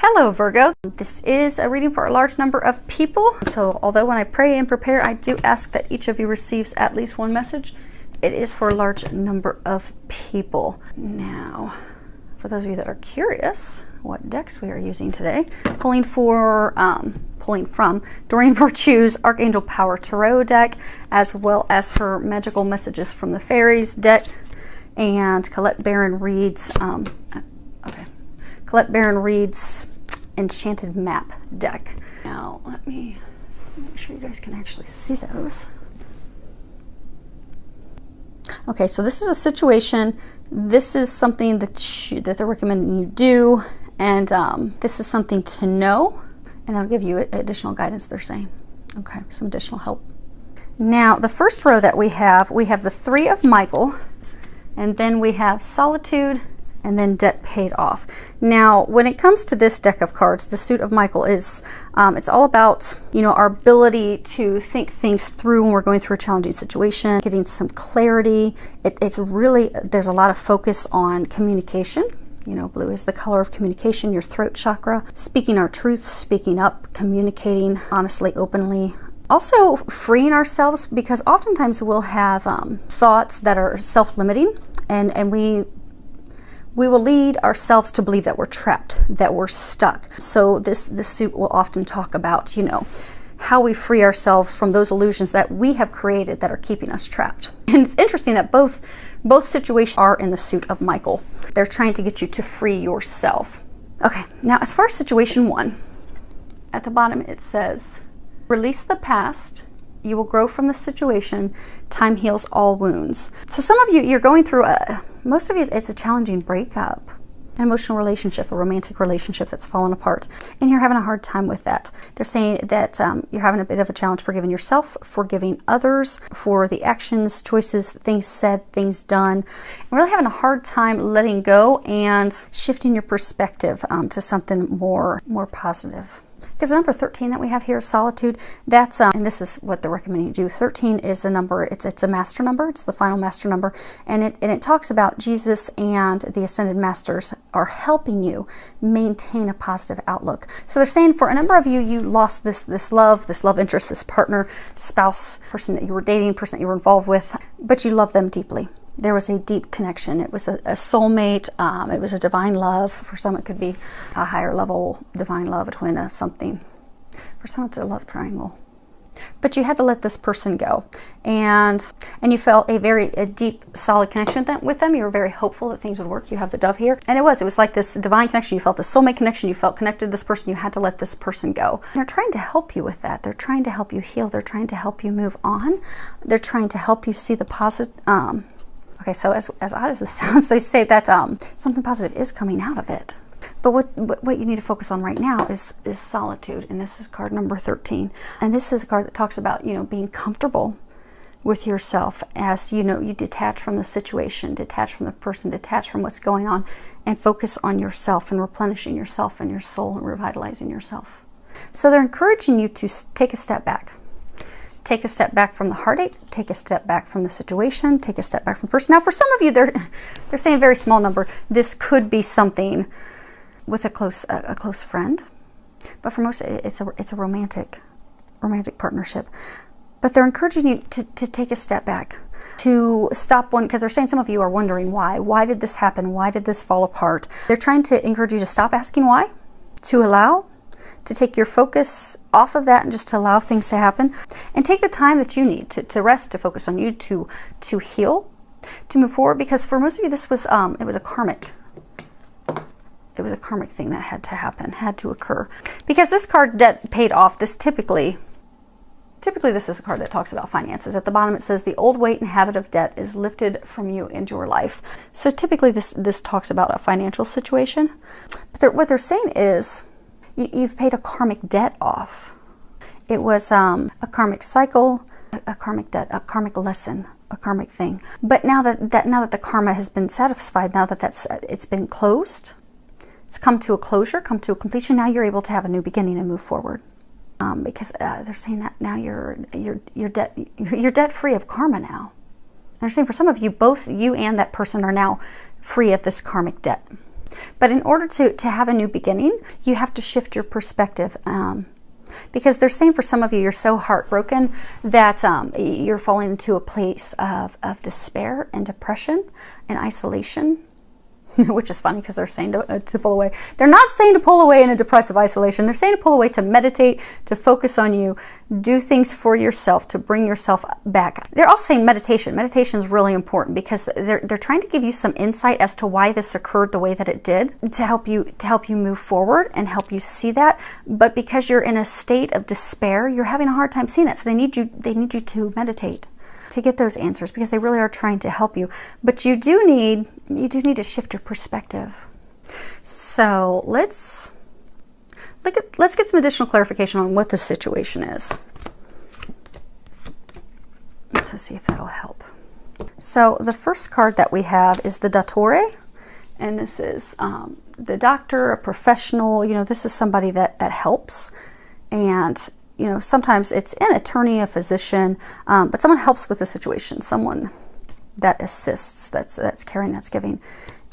Hello Virgo, this is a reading for a large number of people. So although when I pray and prepare, I do ask that each of you receives at least one message, it is for a large number of people. Now, for those of you that are curious what decks we are using today, pulling from Doreen Virtue's Archangel Power Tarot deck, as well as her Magical Messages from the Fairies deck, and Colette Baron Reed's Enchanted Map deck. Now let me make sure you guys can actually see those. Okay, so this is a situation. This is something that they're recommending you do, and this is something to know, and that'll give you additional guidance, they're saying. Okay, some additional help. Now, the first row that we have the Three of Michael, and then we have Solitude, and then Debt Paid Off. Now, when it comes to this deck of cards, the Suit of Michael is, it's all about, our ability to think things through when we're going through a challenging situation, getting some clarity. It's really, there's a lot of focus on communication. Blue is the color of communication, your throat chakra, speaking our truths, speaking up, communicating honestly, openly. Also freeing ourselves, because oftentimes we'll have thoughts that are self-limiting, and we will lead ourselves to believe that we're trapped, that we're stuck. So this suit will often talk about, how we free ourselves from those illusions that we have created that are keeping us trapped. And it's interesting that both situations are in the Suit of Michael. They're trying to get you to free yourself. Okay, now as far as situation one, at the bottom it says, release the past. You will grow from the situation. Time heals all wounds. So some of you, you're going through most of you, it's a challenging breakup, an emotional relationship, a romantic relationship that's fallen apart, and you're having a hard time with that. They're saying that you're having a bit of a challenge forgiving yourself, forgiving others for the actions, choices, things said, things done, and really having a hard time letting go and shifting your perspective to something more positive. Because the number 13 that we have here is Solitude. That's and this is what they're recommending you do. 13 is a number. It's a master number. It's the final master number, and it talks about Jesus and the ascended masters are helping you maintain a positive outlook. So they're saying for a number of you, you lost this love interest, this partner, spouse, person that you were dating, person that you were involved with, but you love them deeply. There was a deep connection. It was a soulmate. It was a divine love. For some, it could be a higher level divine love, a twin, something. For some, it's a love triangle. But you had to let this person go, and you felt a deep, solid connection with them. You were very hopeful that things would work. You have the dove here, and it was like this divine connection. You felt the soulmate connection. You felt connected to this person. You had to let this person go. And they're trying to help you with that. They're trying to help you heal. They're trying to help you move on. They're trying to help you see the positive. Okay, so as odd as this sounds, they say that something positive is coming out of it. But what you need to focus on right now is solitude, and this is card number 13. And this is a card that talks about, being comfortable with yourself as, you detach from the situation, detach from the person, detach from what's going on, and focus on yourself and replenishing yourself and your soul and revitalizing yourself. So they're encouraging you to take a step back. Take a step back from the heartache, take a step back from the situation, take a step back from the person. Now, for some of you, they're saying a very small number. This could be something with a close friend, but for most, it's a romantic partnership. But they're encouraging you to take a step back, to stop because they're saying some of you are wondering why. Why did this happen? Why did this fall apart? They're trying to encourage you to stop asking why, to allow, to take your focus off of that and just to allow things to happen, and take the time that you need to rest, to focus on you, to heal, to move forward. Because for most of you, this was it was a karmic thing that had to happen, had to occur. Because this card, Debt Paid Off, this typically this is a card that talks about finances. At the bottom it says the old weight and habit of debt is lifted from you into your life. So typically this talks about a financial situation. But what they're saying is, you've paid a karmic debt off. It was a karmic cycle, a karmic debt, a karmic lesson, a karmic thing. But now that the karma has been satisfied, now that it's been closed, it's come to a closure, come to a completion. Now you're able to have a new beginning and move forward. Because they're saying that now you're debt free of karma now. And they're saying for some of you, both you and that person are now free of this karmic debt. But in order to have a new beginning, you have to shift your perspective. Because they're saying for some of you, you're so heartbroken that you're falling into a place of despair and depression and isolation. Which is funny because they're saying to pull away. They're not saying to pull away in a depressive isolation. They're saying to pull away, to meditate, to focus on you, do things for yourself, to bring yourself back. They're also saying meditation. Meditation is really important because they're trying to give you some insight as to why this occurred the way that it did, to help you move forward and help you see that. But because you're in a state of despair, you're having a hard time seeing that. So they need you to meditate to get those answers, because they really are trying to help you. But you do need to shift your perspective. So let's get some additional clarification on what the situation is. Let's see if that'll help. So the first card that we have is the Dattore, and this is the doctor, a professional. You know, this is somebody that helps, and you know, sometimes it's an attorney, a physician, but someone helps with the situation, someone that assists, that's caring, that's giving.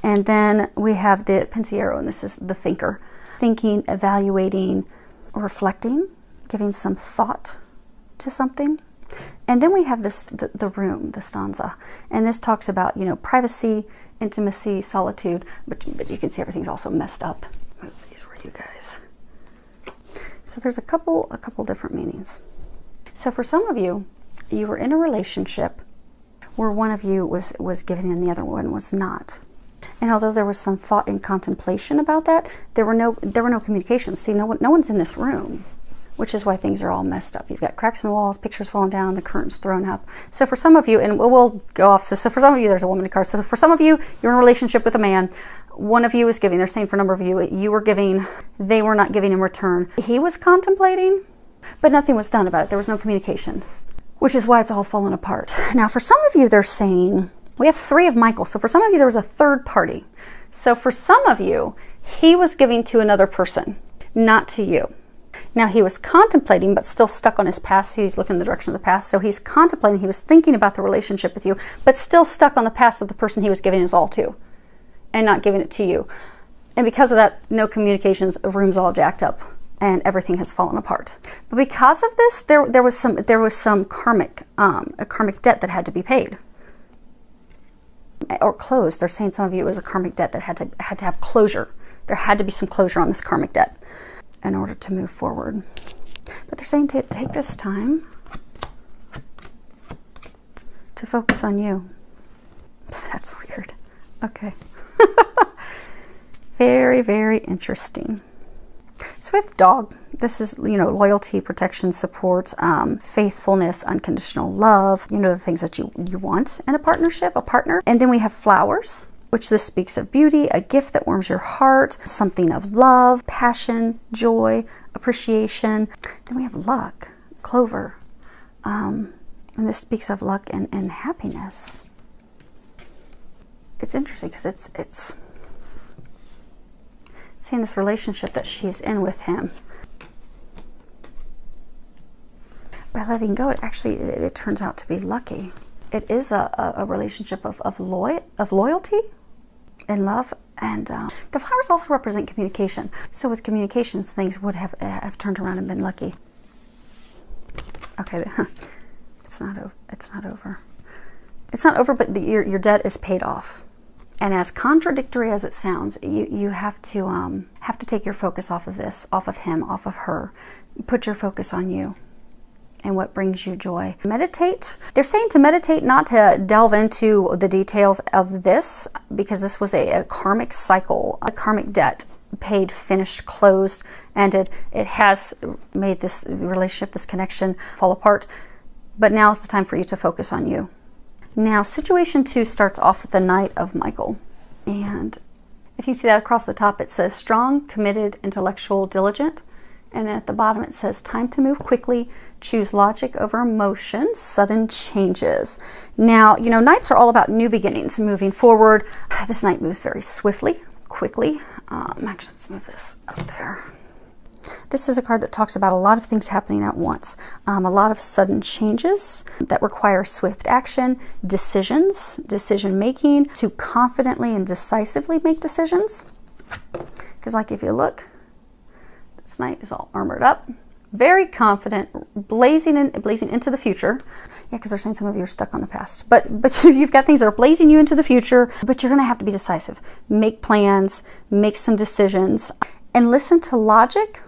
And then we have the Pensiero, and this is the thinker, thinking, evaluating, reflecting, giving some thought to something. And then we have this, the room, the stanza, and this talks about, you know, privacy, intimacy, solitude, but you can see everything's also messed up. Move these for you guys. So there's a couple different meanings. So for some of you, you were in a relationship where one of you was giving and the other one was not. And although there was some thought and contemplation about that, there were no communications. See, no one's in this room, which is why things are all messed up. You've got cracks in the walls, pictures falling down, the curtains thrown up. So for some of you, and we'll go off. So for some of you, there's a woman in card. So for some of you, you're in a relationship with a man. One of you is giving. They're saying for a number of you, you were giving, they were not giving in return. He was contemplating, but nothing was done about it. There was no communication, which is why it's all fallen apart. Now, for some of you, they're saying, we have 3 of Michael. So for some of you, there was a third party. So for some of you, he was giving to another person, not to you. Now, he was contemplating, but still stuck on his past. He's looking in the direction of the past. So he's contemplating, he was thinking about the relationship with you, but still stuck on the past of the person he was giving his all to, and not giving it to you. And because of that, no communications, the room's all jacked up, and everything has fallen apart. But because of this, there was some karmic, a karmic debt that had to be paid. Or closed. They're saying some of you, it was a karmic debt that had to have closure. There had to be some closure on this karmic debt in order to move forward. But they're saying to take this time to focus on you. That's weird. Okay. Very, very interesting. So with dog, this is, you know, loyalty, protection, support, faithfulness, unconditional love, you know, the things that you want in a partnership, a partner. And then we have flowers, which this speaks of beauty, a gift that warms your heart, something of love, passion, joy, appreciation. Then we have luck, clover, and this speaks of luck and happiness. It's interesting because it's seeing this relationship that she's in with him. By letting go, it turns out to be lucky. It is a relationship of loyalty and love, and the flowers also represent communication. So with communications, things would have turned around and been lucky. Okay, it's not over. It's not over. It's not over, but your debt is paid off. And as contradictory as it sounds, you have to take your focus off of this, off of him, off of her. Put your focus on you and what brings you joy. Meditate. They're saying to meditate, not to delve into the details of this, because this was a karmic cycle, a karmic debt, paid, finished, closed, ended. It has made this relationship, this connection fall apart. But now's the time for you to focus on you. Now, situation 2 starts off with the Knight of Michael. And if you see that across the top, it says strong, committed, intellectual, diligent. And then at the bottom, it says time to move quickly, choose logic over emotion, sudden changes. Now, you know, Knights are all about new beginnings, moving forward. This Knight moves very swiftly, quickly. Actually, let's move this up there. This is a card that talks about a lot of things happening at once. A lot of sudden changes that require swift action, decision making, to confidently and decisively make decisions. Because like if you look, this knight is all armored up, very confident, blazing into the future. Yeah, because they're saying some of you are stuck on the past. But you've got things that are blazing you into the future, but you're going to have to be decisive. Make plans, make some decisions, and listen to logic.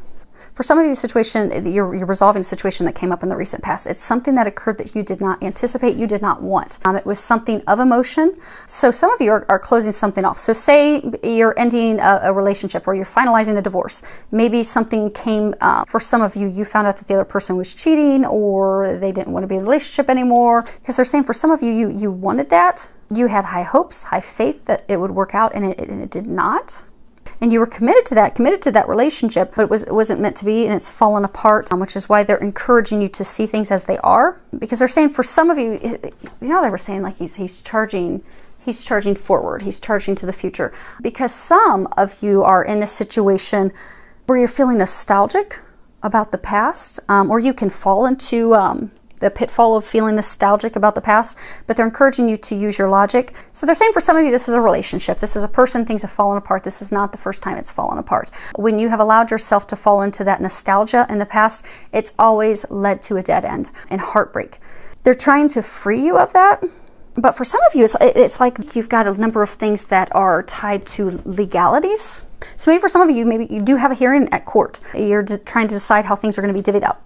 For some of you, the situation, you're resolving a situation that came up in the recent past. It's something that occurred that you did not anticipate, you did not want. It was something of emotion. So some of you are closing something off. So say you're ending a relationship or you're finalizing a divorce. Maybe something came, for some of you, you found out that the other person was cheating or they didn't want to be in a relationship anymore. Because they're saying for some of you, you wanted that. You had high hopes, high faith that it would work out, and it did not. And you were committed to that relationship, but it wasn't meant to be, and it's fallen apart, which is why they're encouraging you to see things as they are. Because they're saying for some of you, you know, they were saying like he's charging forward, he's charging to the future. Because some of you are in a situation where you're feeling nostalgic about the past, or you can fall into the pitfall of feeling nostalgic about the past, but they're encouraging you to use your logic. So they're saying for some of you, this is a relationship. This is a person, things have fallen apart. This is not the first time it's fallen apart. When you have allowed yourself to fall into that nostalgia in the past, it's always led to a dead end and heartbreak. They're trying to free you of that. But for some of you, it's like you've got a number of things that are tied to legalities. So maybe for some of you, maybe you do have a hearing at court. You're trying to decide how things are going to be divvied up.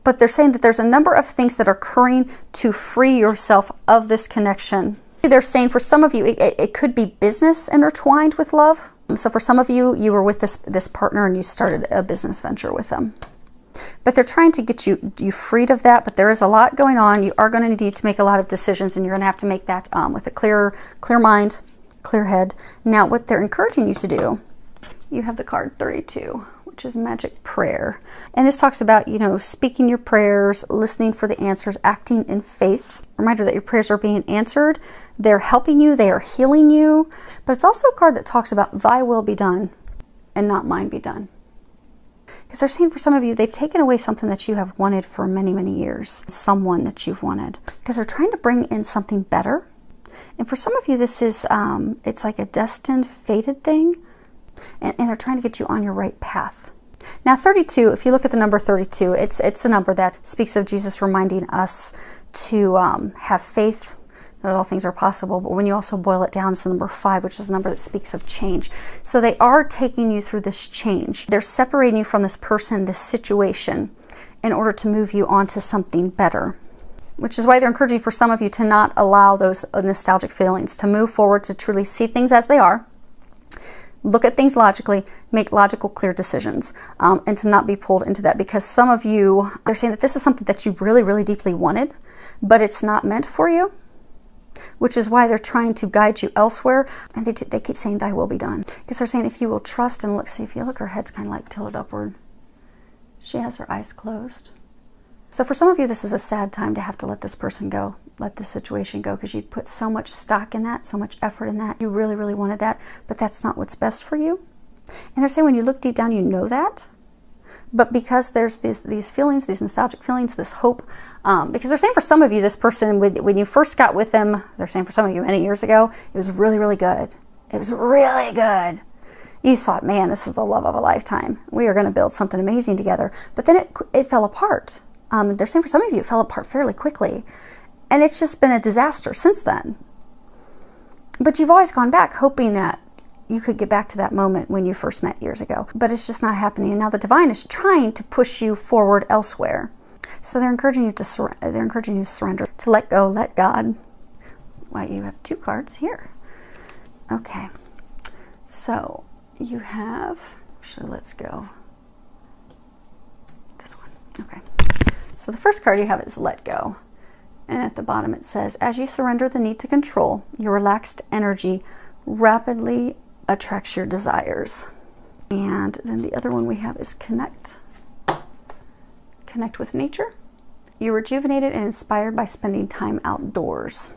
But they're saying that there's a number of things that are occurring to free yourself of this connection. They're saying for some of you, it could be business intertwined with love. So for some of you, you were with this partner and you started a business venture with them. But they're trying to get you freed of that, but there is a lot going on. You are going to need to make a lot of decisions, and you're going to have to make that with a clear mind, clear head. Now, what they're encouraging you to do, you have the card 32. Which is magic prayer. And this talks about, you know, speaking your prayers, listening for the answers, acting in faith. Reminder that your prayers are being answered. They're helping you. They are healing you. But it's also a card that talks about thy will be done and not mine be done. Because they're saying for some of you, they've taken away something that you have wanted for many, many years. Someone that you've wanted. Because they're trying to bring in something better. And for some of you, this is, it's like a destined, fated thing. And they're trying to get you on your right path. Now 32, if you look at the number 32, it's a number that speaks of Jesus reminding us to have faith that all things are possible. But when you also boil it down, it's the number 5, which is a number that speaks of change. So they are taking you through this change. They're separating you from this person, this situation, in order to move you on to something better. Which is why they're encouraging for some of you to not allow those nostalgic feelings, to move forward, to truly see things as they are. Look at things logically, make logical, clear decisions, and to not be pulled into that. Because some of you, they're saying that this is something that you really, really deeply wanted, but it's not meant for you, which is why they're trying to guide you elsewhere. And they keep saying, thy will be done. Because they're saying if you will trust and look, see, if you look, her head's kind of like tilted upward. She has her eyes closed. So for some of you, this is a sad time to have to let this person go, let this situation go, because you put so much stock in that, so much effort in that. You really, really wanted that, but that's not what's best for you. And they're saying when you look deep down, you know that. But because there's these feelings, these nostalgic feelings, this hope, because they're saying for some of you, this person, when you first got with them, they're saying for some of you many years ago, it was really, really good. It was really good. You thought, man, this is the love of a lifetime. We are going to build something amazing together. But then it fell apart. They're saying for some of you, it fell apart fairly quickly. And it's just been a disaster since then. But you've always gone back hoping that you could get back to that moment when you first met years ago. But it's just not happening. And now the divine is trying to push you forward elsewhere. So they're encouraging you to surrender, to let go, let God. Why, you have 2 cards here. Okay. So you have, actually, let's go. This one. Okay. So the first card you have is let go. And at the bottom it says, as you surrender the need to control, your relaxed energy rapidly attracts your desires. And then the other one we have is connect. Connect with nature. You're rejuvenated and inspired by spending time outdoors.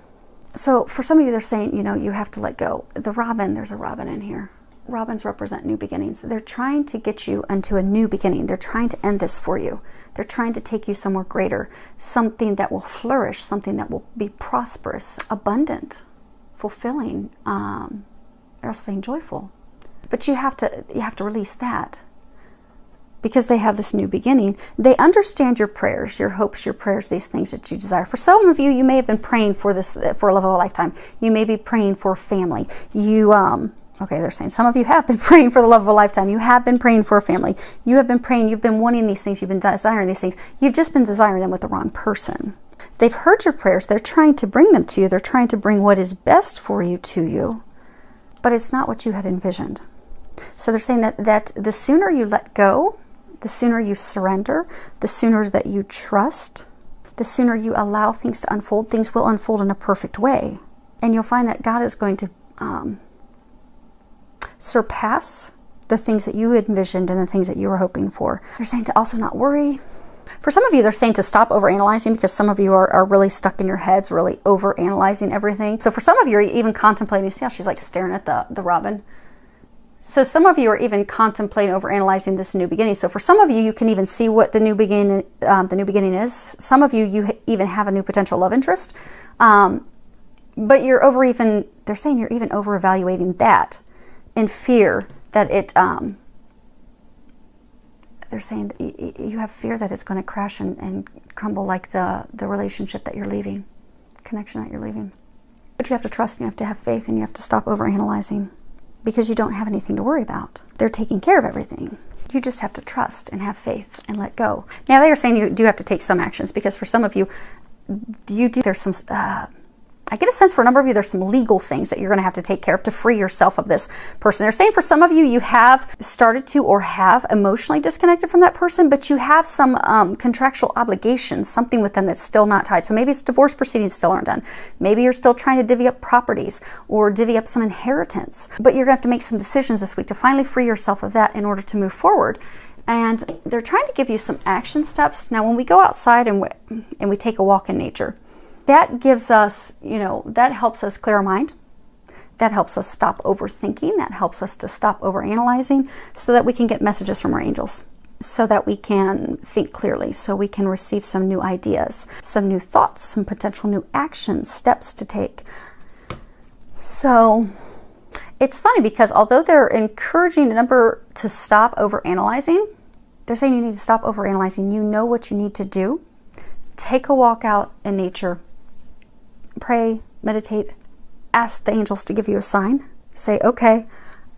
So for some of you, they're saying, you know, you have to let go. The robin, there's a robin in here. Robins represent new beginnings. They're trying to get you into a new beginning. They're trying to end this for you. They're trying to take you somewhere greater, something that will flourish, something that will be prosperous, abundant, fulfilling, they're also saying joyful. But you have to release that. Because they have this new beginning. They understand your prayers, your hopes, your prayers, these things that you desire. For some of you, you may have been praying for this, for a love of a lifetime. You may be praying for family. You, okay, they're saying some of you have been praying for the love of a lifetime. You have been praying for a family. You have been praying, you've been wanting these things, you've been desiring these things. You've just been desiring them with the wrong person. They've heard your prayers. They're trying to bring them to you. They're trying to bring what is best for you to you. But it's not what you had envisioned. So they're saying that the sooner you let go, the sooner you surrender, the sooner that you trust, the sooner you allow things to unfold, things will unfold in a perfect way. And you'll find that God is going to surpass the things that you envisioned and the things that you were hoping for. They're saying to also not worry. For some of you, they're saying to stop overanalyzing, because some of you are really stuck in your heads, really overanalyzing everything. So for some of you, are even contemplating, see how she's like staring at the robin? So some of you are even contemplating overanalyzing this new beginning. So for some of you, you can even see what the new beginning is. Some of you even have a new potential love interest. But they're saying you're even over-evaluating that in fear that they're saying that you have fear that it's going to crash and crumble like the relationship that you're leaving, connection that you're leaving. But you have to trust, and you have to have faith, and you have to stop overanalyzing. Because you don't have anything to worry about. They're taking care of everything. You just have to trust and have faith and let go. Now they are saying you do have to take some actions, because for some of you, there's some, I get a sense for a number of you, there's some legal things that you're going to have to take care of to free yourself of this person. They're saying for some of you, you have started to or have emotionally disconnected from that person, but you have some contractual obligations, something with them that's still not tied. So maybe it's divorce proceedings still aren't done. Maybe you're still trying to divvy up properties or divvy up some inheritance, but you're going to have to make some decisions this week to finally free yourself of that in order to move forward. And they're trying to give you some action steps. Now, when we go outside and we take a walk in nature, that gives us, that helps us clear our mind. That helps us stop overthinking. That helps us to stop overanalyzing, so that we can get messages from our angels, so that we can think clearly, so we can receive some new ideas, some new thoughts, some potential new actions, steps to take. So it's funny, because although they're encouraging a number to stop overanalyzing, they're saying you need to stop overanalyzing. You know what you need to do. Take a walk out in nature. Pray, meditate, ask the angels to give you a sign. Say, okay,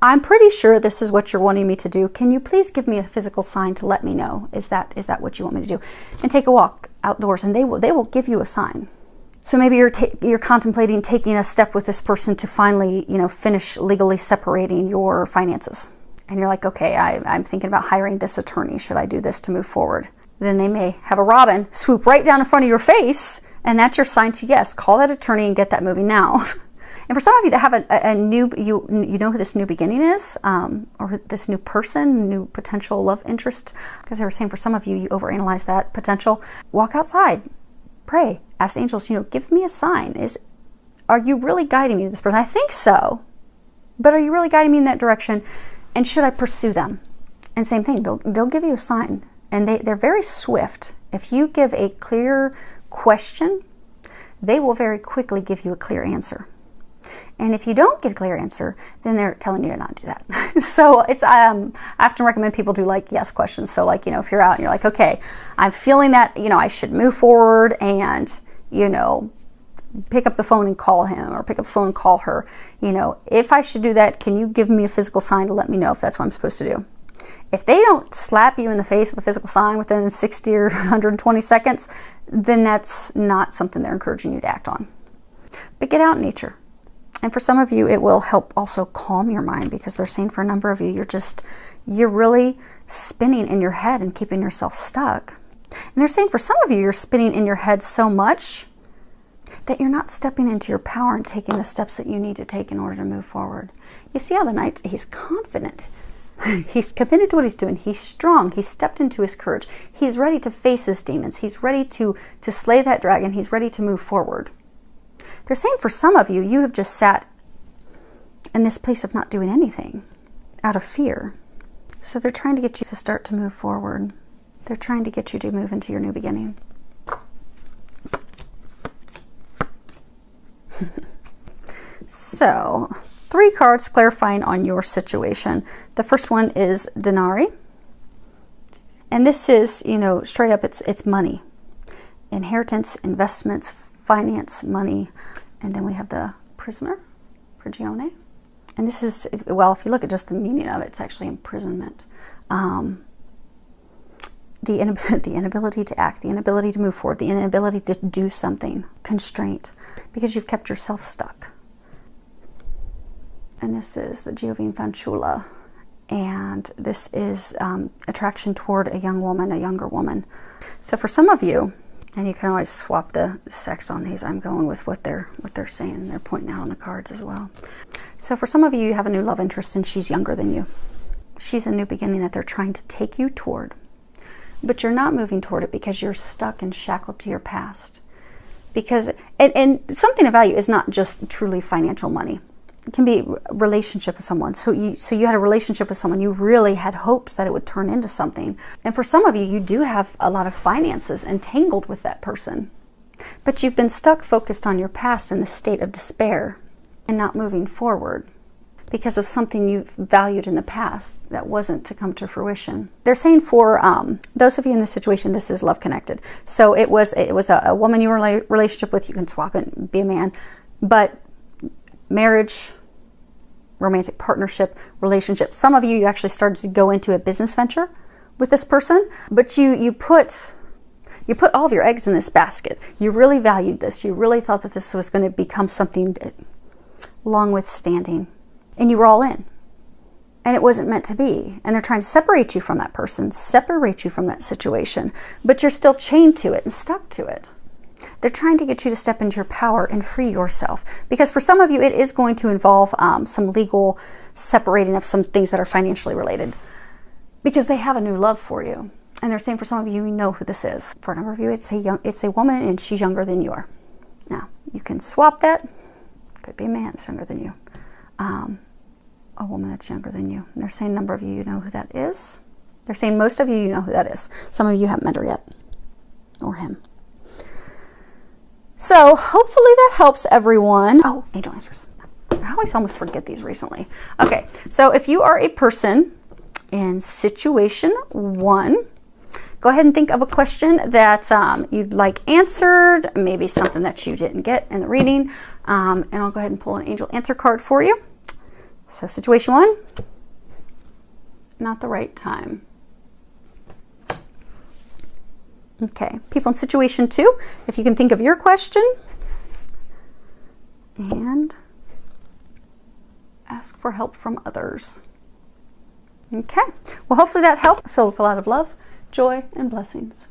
I'm pretty sure this is what you're wanting me to do. Can you please give me a physical sign to let me know? Is that what you want me to do? And take a walk outdoors, and they will give you a sign. So maybe you're contemplating taking a step with this person to finally, finish legally separating your finances. And you're like, okay, I'm thinking about hiring this attorney. Should I do this to move forward? Then they may have a robin swoop right down in front of your face, and that's your sign to, yes, call that attorney and get that moving now. And for some of you that have a new, you know who this new beginning is, or this new person, new potential love interest, because they were saying for some of you, you overanalyze that potential. Walk outside, pray, ask the angels, give me a sign. Are you really guiding me to this person? I think so, but are you really guiding me in that direction? And should I pursue them? And same thing, they'll give you a sign. And they're very swift. If you give a clear question, they will very quickly give you a clear answer. And if you don't get a clear answer, then they're telling you to not do that. So it's I often recommend people do like yes questions. So like, if you're out and you're like, okay, I'm feeling that, I should move forward and, pick up the phone and call him, or pick up the phone and call her. If I should do that, can you give me a physical sign to let me know if that's what I'm supposed to do? If they don't slap you in the face with a physical sign within 60 or 120 seconds, then that's not something they're encouraging you to act on. But get out in nature. And for some of you, it will help also calm your mind, because they're saying for a number of you, you're really spinning in your head and keeping yourself stuck. And they're saying for some of you, you're spinning in your head so much that you're not stepping into your power and taking the steps that you need to take in order to move forward. You see how the Knight, he's confident. He's committed to what he's doing. He's strong. He's stepped into his courage. He's ready to face his demons. He's ready to slay that dragon. He's ready to move forward. They're saying for some of you, you have just sat in this place of not doing anything out of fear. So they're trying to get you to start to move forward. They're trying to get you to move into your new beginning. So 3 cards clarifying on your situation. The first one is Denari. And this is, you know, straight up, it's money. Inheritance, investments, finance, money. And then we have the Prisoner, Prigione. And this is, well, if you look at just the meaning of it, it's actually imprisonment. The inability to act, the inability to move forward, the inability to do something, constraint, because you've kept yourself stuck. And this is the Giovine Fanciulla. And this is attraction toward a young woman, a younger woman. So for some of you, and you can always swap the sex on these, I'm going with what they're saying. They're pointing out on the cards as well. So for some of you, you have a new love interest and she's younger than you. She's a new beginning that they're trying to take you toward. But you're not moving toward it because you're stuck and shackled to your past. Because, and something of value is not just truly financial money. It can be a relationship with someone. So you had a relationship with someone. You really had hopes that it would turn into something. And for some of you, you do have a lot of finances entangled with that person. But you've been stuck focused on your past in the state of despair and not moving forward because of something you valued in the past that wasn't to come to fruition. They're saying for those of you in this situation, this is love connected. So it was a woman you were in a relationship with. You can swap it and be a man. But marriage, romantic partnership, relationship. Some of you actually started to go into a business venture with this person, but you put all of your eggs in this basket. You really valued this. You really thought that this was going to become something long withstanding. And you were all in. And it wasn't meant to be. And they're trying to separate you from that person, separate you from that situation. But you're still chained to it and stuck to it. They're trying to get you to step into your power and free yourself. Because for some of you, it is going to involve some legal separating of some things that are financially related. Because they have a new love for you. And they're saying for some of you, you know who this is. For a number of you, it's a woman and she's younger than you are. Now, you can swap that. Could be a man that's younger than you. A woman that's younger than you. And they're saying a number of you know who that is. They're saying most of you know who that is. Some of you haven't met her yet. Or him. So hopefully that helps everyone. Oh, angel answers. I always almost forget these recently. Okay, so if you are a person in situation 1, go ahead and think of a question that you'd like answered, maybe something that you didn't get in the reading, and I'll go ahead and pull an angel answer card for you. So situation 1, not the right time. Okay, people in situation 2, if you can think of your question and ask for help from others. Okay, well hopefully that helped. Filled with a lot of love, joy, and blessings.